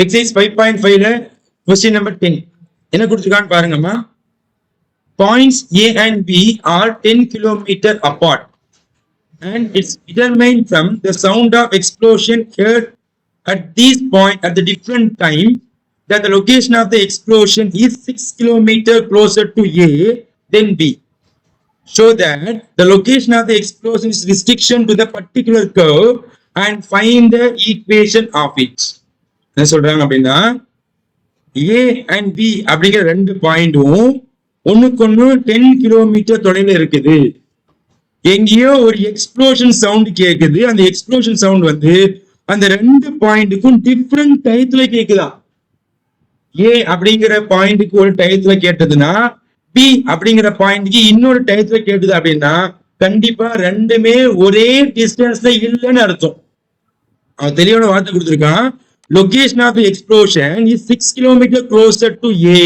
Exercise 5.5ல question number 10 என்ன கொடுத்துருக்கான்னு பாருங்கம்மா. Points A and B are 10 km apart and it's determined from the sound of explosion heard at these points at the different time that the location of the explosion is 6 km closer to A than B. Show that the location of the explosion is restriction to the particular curve and find the equation of it. என்ன சொல்றாங்க அப்படின்னா A and B அப்படிங்கிற ரெண்டு பாயிண்டும் ஒண்ணுக்கு ஒண்ணு 10 kilometre தொலைவில் இருக்குது. எங்கேயோ ஒரு எக்ஸ்ப்ளோஷன் சவுண்ட் கேக்குது. அந்த எக்ஸ்ப்ளோஷன் சவுண்ட் வந்து அந்த ரெண்டு பாயிண்ட்டுக்கும் டிஃப்ரெண்ட் டயத்துல கேக்குதா. ஏ அப்படிங்கிற பாயிண்ட்டுக்கு ஒரு டயத்துல கேட்டதுன்னா பி அப்படிங்கிற பாயிண்ட்டுக்கு இன்னொரு டயத்துல கேட்டுது அப்படின்னா கண்டிப்பா ரெண்டுமே ஒரே டிஸ்டன்ஸ்ல இல்லைன்னு அர்த்தம். அவன் தெளிவான வார்த்தை கொடுத்துருக்கான். Location of explosion is 6 kilometre closer to A.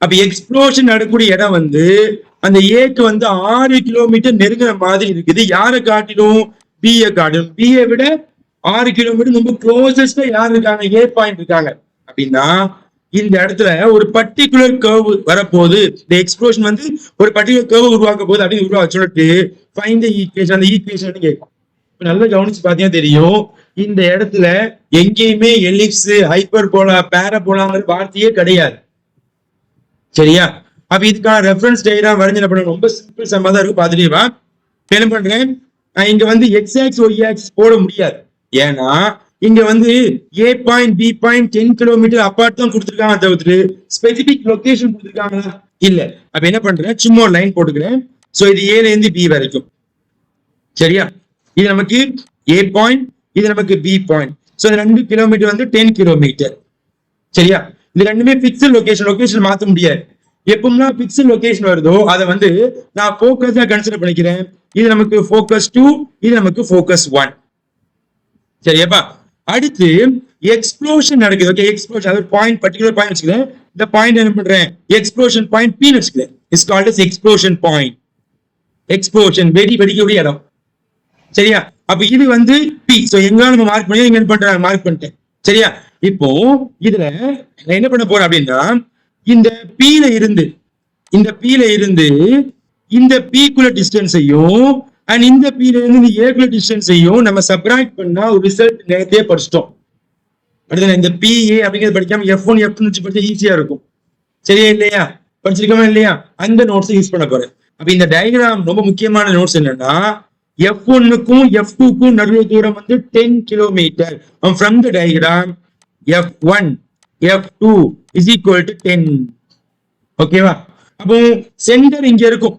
அப்ப எக்ஸ்ப்ளோஷன் நடக்கூடிய இடம் வந்து அந்த ஏக்கு வந்து 6 கிலோமீட்டர் நெருங்குற மாதிரி இருக்குது. யாரை காட்டிலும் பிஏ காட்டிலும். பிஏ விட 6 கிலோமீட்டர் ரொம்ப க்ளோசஸ்டா யார் இருக்காங்க, ஏ பாயிண்ட் இருக்காங்க. அப்படின்னா இந்த இடத்துல ஒரு பர்டிகுலர் கர்வ் வரப்போகுது. இந்த எக்ஸ்ப்ளோஷன் வந்து ஒரு பர்டிகுலர் கர்வ் உருவாக்க போகுது அப்படின்னு உருவாக்க சொல்லிட்டு ஃபைண்ட் தி ஈக்குவேஷன். அந்த ஈக்குவேஷன் கேட்கும். நல்லா கவனிச்சு பார்த்தீங்கன்னா தெரியும், இந்த இடத்துல எங்கேயுமே எலிப்ஸ், ஹைப்பர் போலா, பேரபோலாங்கிற வார்த்தையே கிடையாது. சரியா? அப்ப இதுக்கான ரெஃபரன்ஸ் டயக்ராம் வரைஞ்சு பண்ண ரொம்ப சிம்பிள் சம்மா தான் இருக்கும். பாத்துட்டேவா என்ன பண்றேன், இங்க வந்து எக்ஸ் ஆக்ஸ் ஒய் ஆக்ஸ் போட முடியாது. ஏன்னா இங்க வந்து A point B point 10 kilometre apart தான் கொடுத்துருக்காங்க, தவிர்த்து ஸ்பெசிபிக் லொகேஷன் கொடுத்துருக்காங்களா இல்ல. அப்ப என்ன பண்றேன், சும்மா ஒரு லைன் போட்டுக்கிறேன். சோ இது ஏல இருந்து பி வரைக்கும். சரியா? இது நமக்கு ஏ பாயிண்ட், இது நமக்கு பி பாயிண்ட். சோ இந்த 2 கிலோமீட்டர் வந்து 10 கிலோமீட்டர். சரியா? இது ரெண்டுமே பிக்சல் லொகேஷன். லொகேஷன் மாத்த முடியாது. எப்பவும்னா பிக்சல் லொகேஷன் வருதோ அதை வந்து நான் போக்கஸா கன்சிடர் பண்ணிக்கிறேன். இது நமக்கு ஃபோக்கஸ் 2, இது நமக்கு ஃபோக்கஸ் 1. சரியாப்பா? அடுத்து எக்ஸ்ப்ளோஷன் நடக்குது. ஓகே, எக்ஸ்ப்ளோஷன் அது பாயிண்ட், பர்டிகுலர் பாயிண்ட் வச்சுக்கிறேன். இந்த பாயிண்ட் என்ன பண்றேன், எக்ஸ்ப்ளோஷன் பாயிண்ட் பி வச்சுக்கிறேன். It's called as explosion point. Explosion வெடிக்கக்கூடிய இடம். சரியா? அப்ப இது வந்து பி. சோ எங்க நம்ம மார்க் பண்ணி இங்க என்ன பண்றேன், மார்க் பண்ணிட்டேன். சரியா? இப்போ இதுல நான் என்ன பண்ண போறேன் அப்படின்னா, இந்த பீல இருந்து இந்த பீக்குள்ள டிஸ்டன்ஸையும் அண்ட் இந்த பீல இருந்து இந்த ஏக்குள்ள டிஸ்டன்ஸையும் நம்ம சப்ராக்ட் பண்ணா ஒரு ரிசல்ட் நேரத்தையே படிச்சிட்டோம். அடுத்து இந்த பிஏ அப்படிங்கிறது படிக்காம F1 F2 வச்சு படிச்சா ஈஸியா இருக்கும். சரியா இல்லையா? படிச்சிருக்கோமா இல்லையா? அந்த நோட்ஸ் யூஸ் பண்ண போறேன். அப்ப இந்த டயக்ராம் ரொம்ப முக்கியமான நோட்ஸ் என்னன்னா, F1க்கும் F2க்கும் நடுவில் தூரம் வந்து 10 kilometre. From the diagram F1 F2 is equal to 10. ஓகேவா? அப்போ சென்டர் இங்க இருக்கும்.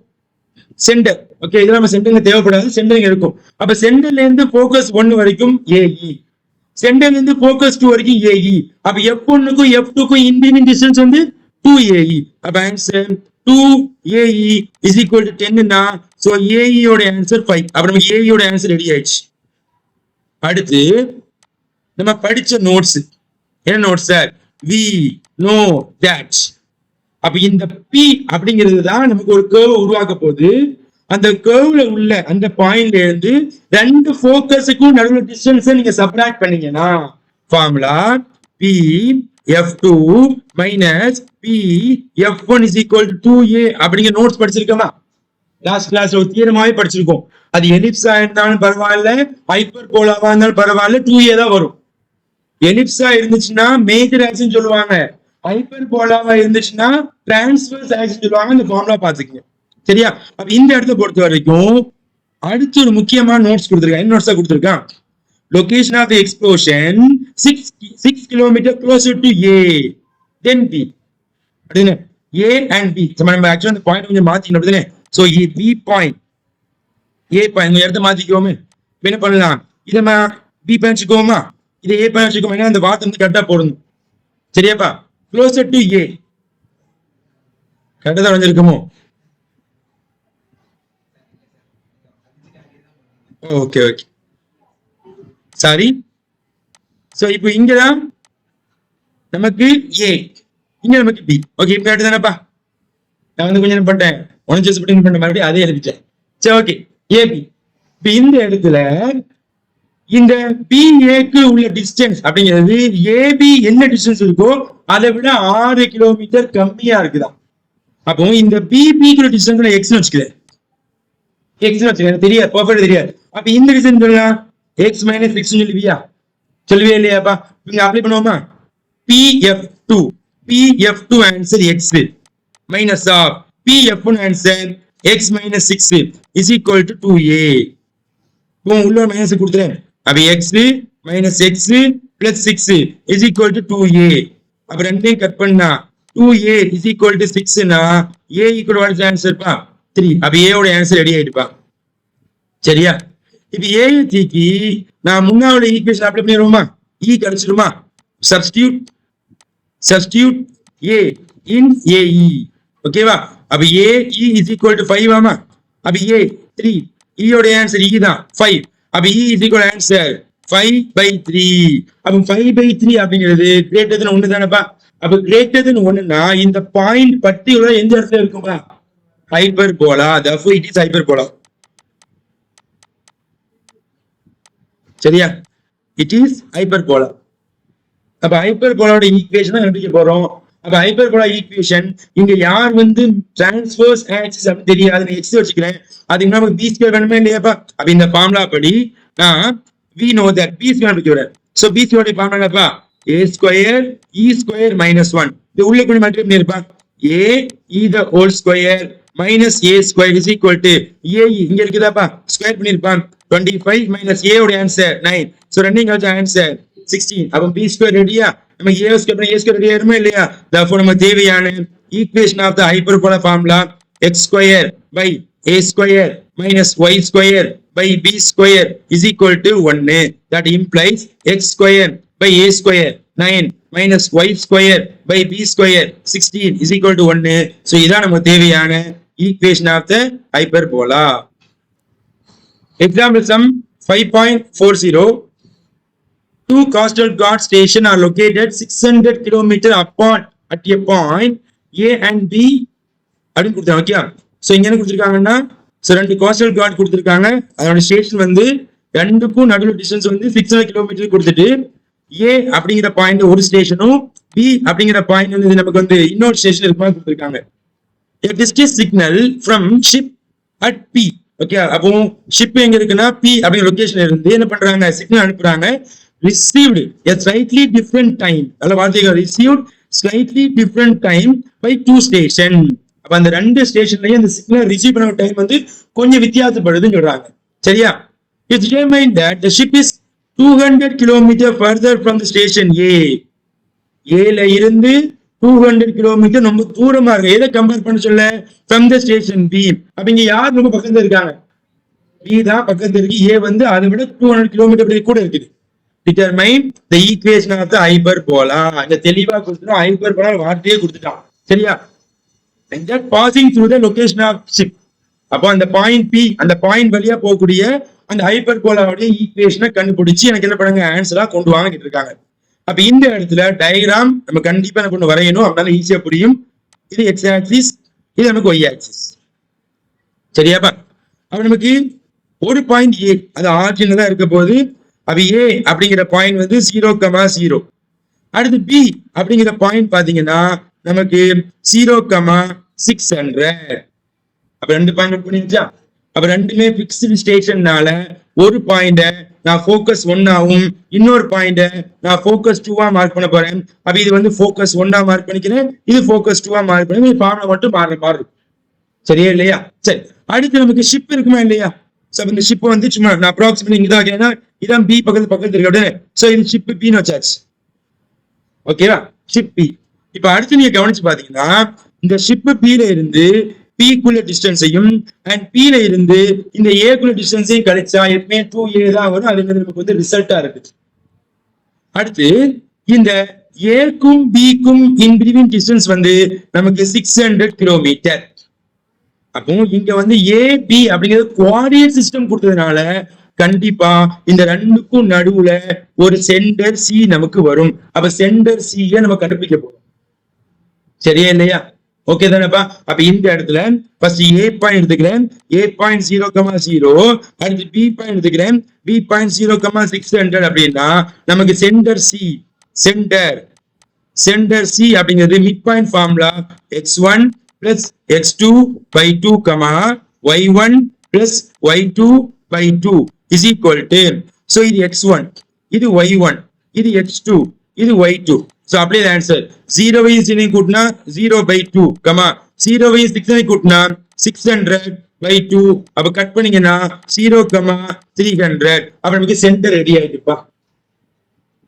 சென்டர் ஓகே, இது நம்ம சென்டர் தேவைப்படாது. சென்டர் இங்க இருக்கும். அப்ப சென்டர்ல இருந்து ஃபோக்கஸ் 1 வரைக்கும் ஏஇ, சென்டர்ல இருந்து ஃபோக்கஸ் 2 வரைக்கும் ஏஇ. அப்ப F1க்கும் F2க்கும் இன்பிட்வீன் டிஸ்டன்ஸ் வந்து 2AE. அப்ப answer 2AE is equal to 10 னா சோ AE யோட ஆன்சர் 5. அப்ப நமக்கு AE யோட ஆன்சர் ரெடி ஆயிடுச்சு. அடுத்து நம்ம படிச்ச நோட்ஸ் என்ன notes sir, we know that. அப்ப இந்த P அப்படிங்கிறது தான் நமக்கு ஒரு கர்வ் உருவாக்க போகுது. அந்த கர்வ்ல உள்ள அந்த பாயிண்ட்ல இருந்து ரெண்டு ஃபோக்கஸுக்கும் நடுவுல டிஸ்டன்ஸ் நீங்க சப்ட்ராக்ட் பண்ணீங்கன்னா formula P F2 minus P F1 is equal to 2A அப்படிங்கிற நோட்ஸ் படிச்சிருக்கோமா? லாஸ்ட் கிளாஸ்ல ஒரு தியரமாவே படிச்சிருக்கோம். அது எலிப்ஸா இருந்தாலும் பரவாயில்ல, ஹைப்பர் போலாவா இருந்தாலும் பரவாயில்ல, 2A தான் வரும். எலிப்ஸா இருந்துச்சுன்னா மேஜர் ஆக்சன் சொல்லுவாங்க, ஹைப்பர் போலாவா இருந்துச்சுன்னா டிரான்ஸ்வர்ஸ் ஆக்சன் சொல்லுவாங்க. இந்த ஃபார்முலா பாத்துக்கங்க. சரியா? அப்ப இந்த இடத்த பொறுத்த வரைக்கும் அடுத்து ஒரு முக்கியமான நோட்ஸ் கொடுத்துருக்கான். என்ன நோட்ஸா கொடுத்துருக்கான், location of the explosion 6 kilometre closer to A then B. அப்படின்னா ஏ அண்ட் பி நம்ம ஆக்சுவலா இந்த பாயிண்ட் கொஞ்சம் மாத்திக்கணும். அப்படிதானே? சோ பி பாயிண்ட், ஏ பாயிண்ட் இடத்த மாத்திக்குவோமே. என்ன பண்ணலாம், இதை நம்ம பி பாயிண்ட் வச்சுக்கோமா, இதை ஏ பாயிண்ட் வச்சுக்கோமா. அந்த வார்த்தை வந்து கரெக்டா போடணும். சரியாப்பா? க்ளோசர் டு ஏ கரெக்டா தான் வந்திருக்குமோ? Okay okay, sorry. சோ இப்போ இங்கதான் நமக்கு ஏ, இங்க நமக்கு பி. ஓகே, இப்ப கரெக்ட் தானப்பா? நான் வந்து கொஞ்சம் பண்ணிட்டேன், ஒன் பண்ண மறுபடியும் அதே எழுதிட்டேன். சரி ஓகே, ஏபி. இப்ப இந்த இடத்துல இந்த பிஏக்கு உள்ள டிஸ்டன்ஸ் அப்படிங்கிறது ஏபி என்ன டிஸ்டன்ஸ் இருக்கோ அதை விட 6 கிலோமீட்டர் கம்மியா இருக்குதான். அப்போ இந்த பிபிக்கு டிஸ்டன்ஸ் எக்ஸ் வச்சுக்கிறேன், எக்ஸ் வச்சுக்கிறேன், தெரியாது, பர்ஃபெக்ட் தெரியாது. அப்ப இந்த டிஸ்டன்ஸ் சொல்லலாம் எக்ஸ் மைனஸ் எக்ஸ் சொல்லுவியா, சொல்லுவே இல்லையாப்பா? இங்க அப்ளை பண்ணுவோமா? PF2 answer x minus of PF1 answer x minus 6 is equal to 2a. உள்ள மைனஸ் கொடுத்துறேன். அப்ப x minus x plus 6 is equal to 2a. அப்ப ரெண்டையும் கட் பண்ணா 2a இஸ் ஈக்குவல் டு 6னா a equal what is answer பா 3. அப்ப a ஓட ஆன்சர் ரெடி ஆயிடுப்பா. சரியா? இப்ப a தூக்கி நான் முன்னாடி ஈக்குவேஷன் அப்ளை பண்ணிடுவோமா? e கிடைச்சிடுமா? substitute a in ae. ஓகேவா? அப்ப a e is equal to 5 ஆமா? அப்ப a 3, e ஓட ஆன்சர் e தான் 5. அப்ப e is equal ஆன்சர் 5/3. அப்ப 5/3 அப்படிங்கிறது greater than 1 தானேப்பா? அப்ப greater than 1னா இந்த பாயிண்ட் பர்టిక్యులர் எந்த இடத்துல இருக்கும்பா? Hyperbola. therefore it is hyperbola. சரியா? it is hyperbola. அப்ப ஹைப்பர்போலாவோட ஈக்குவேஷன் தான் கண்டுபிடிக்க போறோம். அப்ப ஹைப்பர்போலா ஈக்குவேஷன் இங்க யார் வந்து டிரான்ஸ்வர்ஸ் ஆக்சிஸ் அப்படின்னு தெரியாது, எக்ஸ் வச்சுக்கிறேன். அதுக்கு நமக்கு பி ஸ்கொயர் வேணுமே இல்லையாப்பா? அப்ப இந்த ஃபார்முலா படி நான் we know that b square கண்டுபிடிக்கிறேன். சோ b ஸ்கொயர் ஃபார்முலா என்னப்பா? a square e square minus 1. இது உள்ள கொண்டு மல்டிப்ளை பண்ணிருப்பா. a e the whole square minus a square is equal to a இங்க இருக்குதாப்பா? ஸ்கொயர் பண்ணிருப்பான். 25 மைனஸ் a ஓட ஆன்சர் 9. சோ ரெண்டையும் கழிச்சா ஆன்சர் 16. அப்ப b ஸ்கொயர் ரெடியா? நம்ம a ஸ்கொயர் பண்ணி a ஸ்கொயர் ரெடியா இருக்குமா இல்லையா? therefore நம்ம தேவையான equation of the hyperbola formula x square by a square minus y square by b square is equal to 1. That implies x square by a square 9 minus y square by b square 16 is equal to 1. So இதான் நமக்கு தேவையான equation of the hyperbola. Example sum 5.40. Two coastal guard stations are located 600 km apart at a point A and B. அப்படின்னு கொடுத்தாங்க. Okay, so இங்க என்ன கொடுத்துருக்காங்கன்னா, so 2 coastal card கொடுத்துருக்காங்க. அதோட ஸ்டேஷன் வந்து ரெண்டுக்கும் நடுவில் டிஸ்டன்ஸ் வந்து 600 கிலோமீட்டர் கொடுத்துட்டு ஏ அப்படிங்கிற பாயிண்ட் ஒரு ஸ்டேஷனும் பி அப்படிங்கிற பாயிண்ட் வந்து நமக்கு வந்து இன்னொரு ஸ்டேஷன் இருக்குமா கொடுத்துருக்காங்க. Distance signal from ship at B. Okay, அப்போ ஷிப் எங்க இருக்குன்னா பி அப்படிங்கிற லொகேஷன் இருந்து என்ன பண்றாங்க, சிக்னல் அனுப்புறாங்க. Received a slightly different time. நல்ல வார்த்தைகள், received slightly different time by 2 station. அப்ப அந்த 2 ஸ்டேஷன்லயும் அந்த சிக்னல் ரிசீவ் பண்ண டைம் வந்து கொஞ்சம் வித்தியாசப்படுதுன்னு சொல்றாங்க. சரியா? It's determined that the ship is 200 km further from the station A. ஏல இருந்து 200 கிலோமீட்டர் ரொம்ப தூரமா இருக்கு. எதை கம்பேர் பண்ண சொல்ல? From the station B. அப்ப இங்க யார் ரொம்ப பக்கத்துல இருக்காங்க? B தான் பக்கத்துல இருக்கு. A வந்து அதை விட 200 கிலோமீட்டர் கூட இருக்குது. Determine the equation of the hyperbola. இந்த தெளிவா கொடுத்துட்டோம். ஹைப்பர்போலா வார்த்தையே கொடுத்துட்டான். சரியா? And that passing through the location of ship. அப்போ அந்த பாயிண்ட் பி, அந்த பாயிண்ட் வழியா போகக்கூடிய அந்த ஹைப்பர்போலாவுடைய ஈக்குவேஷனை கண்டுபிடிச்சு எனக்கு என்ன பண்ணுங்க, ஆன்சரா கொண்டு வாங்க கேட்டிருக்காங்க. அப்ப இந்த இடத்துல டயக்ராம் நம்ம கண்டிப்பா என்ன பண்ண வரையணும், அப்படினால ஈஸியா புரியும். இது எக்ஸ் ஆக்சிஸ், இது நமக்கு ஒய் ஆக்சிஸ். சரியாப்பா? அப்ப நமக்கு ஒரு பாயிண்ட் ஏ, அது ஆர்ஜின்ல தான் இருக்க போகுது. அப்ப ஏ அப்படிங்கிற பாயிண்ட் வந்து 0,0. அடுத்து பி அப்படிங்கிற பாயிண்ட் பாத்தீங்கன்னா நமக்கு 0,600. அப்ப 2 பாயிண்ட் பண்ணிருச்சா? அப்ப ரெண்டுமே பிக்ஸ்டு ஸ்டேஷன்னால ஒரு பாயிண்ட நான் ஃபோக்கஸ் 1 ஆகும், இன்னொரு பாயிண்ட நான் ஃபோக்கஸ் 2 மார்க் பண்ண போறேன். அப்ப இது வந்து ஃபோக்கஸ் 1 மார்க் பண்ணிக்கிறேன், இது ஃபோக்கஸ் 2 மார்க் பண்ணி ஃபார்முலா மட்டும் மாறும். சரியா இல்லையா? சரி, அடுத்து நமக்கு ஷிப் இருக்குமா இல்லையா? சோ இந்த ஷிப் வந்து சும்மா நான் அப்ராக்சிமேட் இங்க தான் வைக்கிறேன்னா இதான் பி பக்கத்துல இருக்கு அப்படியே. சோ இது ஷிப் பின்னு வச்சாச்சு. ஓகேவா? Ship B. இப்ப அடுத்து நீங்க கவனிச்சு பாத்தீங்கன்னா இந்த ஷிப் பில இருந்து பிக்குள்ள டிஸ்டன்ஸையும் அண்ட் பில இருந்து இந்த ஏக்குள்ள டிஸ்டன்ஸையும் கழிச்சா எப்பவுமே 2a தான் வரும். அது நமக்கு வந்து ரிசல்ட்டா இருக்கு. அடுத்து இந்த ஏக்கும் பிக்கும் இன் பிட்வீன் டிஸ்டன்ஸ் வந்து நமக்கு 600 கிலோமீட்டர். அப்போ இங்க வந்து ஏ பி அப்படிங்கிறது கோஆர்டினேட் சிஸ்டம் கொடுத்ததுனால கண்டிப்பா இந்த ரெண்டுக்கும் நடுவுல ஒரு சென்டர் சி நமக்கு வரும். அப்ப சென்டர் சி நம்ம கண்டுபிடிக்க போறோம். சரியா இல்லையா? ஓகே தானேப்பா? அப்ப இந்த இடத்துல ஃபர்ஸ்ட் A பாயிண்ட் எடுத்துக்கிறேன், A.0,0. அடுத்து B பாயிண்ட் எடுத்துக்கிறேன், B.0,600 அப்படின்னா நமக்கு சென்டர் C அப்படிங்கிறது mid point formula x1 plus x2 by 2, y1 plus y2 by 2 is equal to, so இது x1, இது y1, இது x2, இது y2. So apply the answer. 0 is in கூட்டினா 0 by 2, 0 is 6 கூட்டினா 600 by 2. அப்ப கட் பண்ணீங்கன்னா 0, 300. அப்ப நமக்கு சென்டர் ரெடி ஆயிடுப்பா.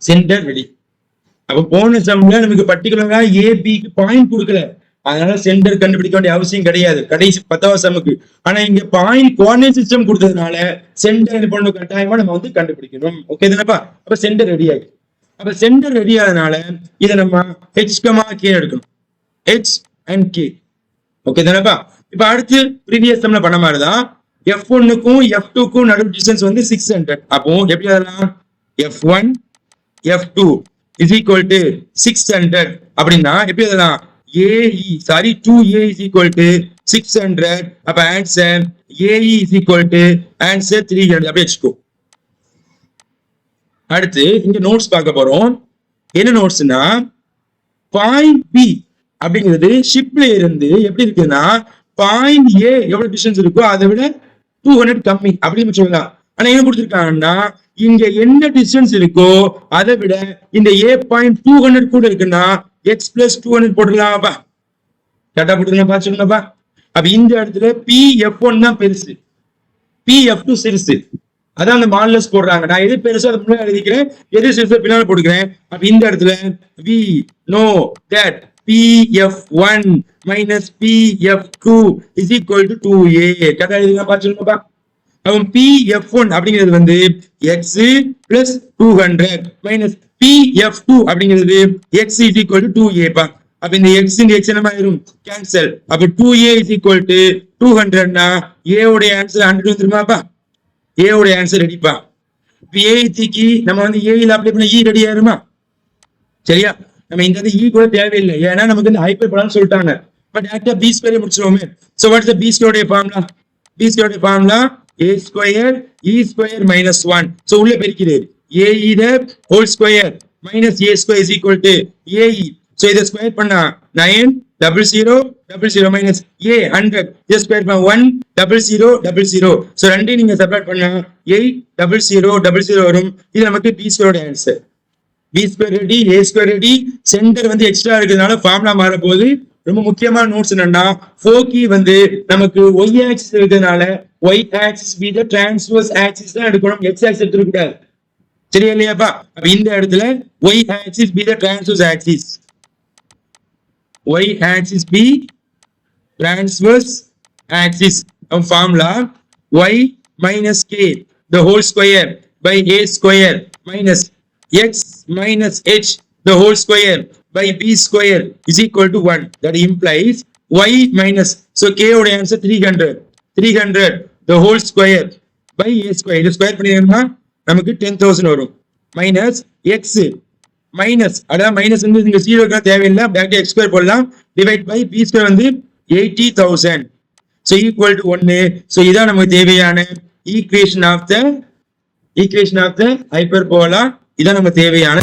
Centre ready. அப்ப போன சம்ல நமக்கு பர்டிகுலரா ஏபிக்கு பாயிண்ட் கொடுக்கல, அதனால சென்டர் கண்டுபிடிக்க வேண்டிய அவசியம் கிடையாது கடைசி 10வது சம்முக்கு. ஆனா இங்க பாயிண்ட் கோஆர்டினேட் சிஸ்டம் கொடுத்ததுனால சென்டர் என்ன பண்ணணும், கட்டாயமா நம்ம வந்து கண்டுபிடிக்கணும். ஓகே தானேப்பா? அப்ப சென்டர் ரெடி ஆயிடுச்சு. அப்ப சென்டர் ரெடி ஆனதுனால இதை நம்ம h, k எடுக்கணும். h and k. ஓகே தானேப்பா? இப்ப அடுத்து ப்ரீவியஸ் சம்ல பண்ண மாதிரிதான் f1க்கும் f2க்கும் நடுவு டிஸ்டன்ஸ் வந்து 600. அப்போ எப்படி அதெல்லாம் f1 f2 is equal to 600 அப்படின்னா எப்படி அதெல்லாம் AE, sorry 2A is equal to 600. அப்ப answer AE is equal to answer 300. அப்படி வச்சுக்கோ. அடுத்து இங்க நோட்ஸ் பார்க்க போறோம். என்ன நோட்ஸ்னா, பாயிண்ட் பி அப்படிங்கிறது ஷிப்ல இருந்து எப்படி இருக்குன்னா பாயிண்ட் ஏ எவ்வளவு டிஸ்டன்ஸ் இருக்கோ அதை விட 200 கம்மி அப்படின்னு சொல்லலாம். ஆனா என்ன கொடுத்துருக்காங்கன்னா இங்க என்ன டிஸ்டன்ஸ் இருக்கோ அதை விட இந்த ஏ பாயிண்ட் 200 கூட இருக்குன்னா எக்ஸ் பிளஸ் 200 போட்டுடலாம்ப்பா. கரெக்டா போட்டுக்கலாம் பாத்துக்கணும்ப்பா. அப்ப இந்த இடத்துல PF1 தான் பெருசு, PF2 சிறுசு. அதான் அந்த மாடலஸ் போடுறாங்க. நான் எது பெருசோ அதை முன்னாடி எழுதிக்கிறேன், எது சிறுசோ பின்னாடி போட்டுக்கிறேன். அப்ப இந்த இடத்துல we know that PF1 minus PF2 is equal to 2A. கரெக்டா எழுதிக்கலாம் பாத்துக்கணும்ப்பா. அப்ப PF1 அப்படிங்கிறது வந்து x plus 200 minus PF2 அப்படிங்கிறது x is equal to 2A பா. அப்ப இந்த x இந்த x என்ன ஆயிரும், கேன்சல். அப்ப 2A is equal to 200 னா A உடைய ஆன்சர் 100 வந்துருமாப்பா. A உடைய ஆன்சர் ரெடிப்பா. இப்ப A தூக்கி நம்ம வந்து A ல அப்ளை பண்ண E ரெடி ஆயிருமா? சரியா? நம்ம இந்த E கூட தேவையில்லை, ஏன்னா நமக்கு இந்த ஹைப்பர்போலான்னு சொல்லிட்டாங்க. பட் டைரக்டா B ஸ்கொயர் முடிச்சிரோமே. So what is the B square உடைய ஃபார்முலா? B ஸ்கொயர் உடைய formula a square e square minus 1. So உள்ள பெருக்கிறது ae the whole square minus a square is equal to ae. So இத square பண்ணா 90000 minus a 100. இத square பண்ணா 10000. So ரெண்டையும் நீங்க சப்ட்ராக்ட் பண்ணா 80000 வரும். இது நமக்கு b ஸ்கொயரோட answer. b square ready, a square ready. Centre வந்து எக்ஸ்ட்ரா இருக்கிறதுனால ஃபார்முலா மாற போகுது. ரொம்ப முக்கியமான நோட்ஸ் என்னன்னா, ஃபோக்கி வந்து நமக்கு y ஆக்சிஸ் இருக்கிறதுனால y axis be the transverse axis தான் எடுக்கணும், x axis எடுத்துக்க கூடாது. சரியா இல்லையாப்பா? அப்ப இந்த இடத்துல y axis be the transverse axis, y axis be transverse axis. Formula y minus k the whole square by a square minus x minus h the whole square by b square is equal to 1. That implies y minus, so k oda answer 300 the whole square by a square. இது square பண்ணினா நமக்கு 10000 வரும். Minus x minus, அதாவது minus வந்து இங்க 0 க்கு தேவையில்லை, டைரக்டா x ஸ்கொயர் போடலாம். டிவைட் பை b ஸ்கொயர் வந்து 80000. so equal to 1. so இதான் நமக்கு தேவையான ஈக்குவேஷன் ஆஃப் த ஹைப்பர்போலா. இதான் நமக்கு தேவையான